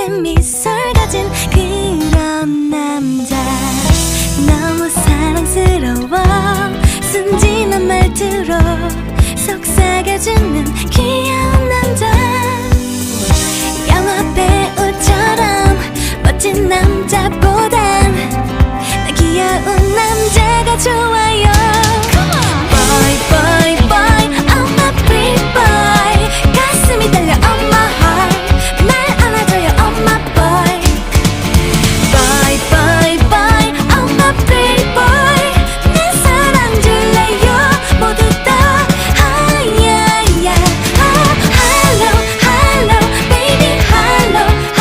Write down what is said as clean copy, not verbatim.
옅은 미소를 가진 그런 남자. 너무 사랑스러워 순진한 말투로 속삭여주는 귀여운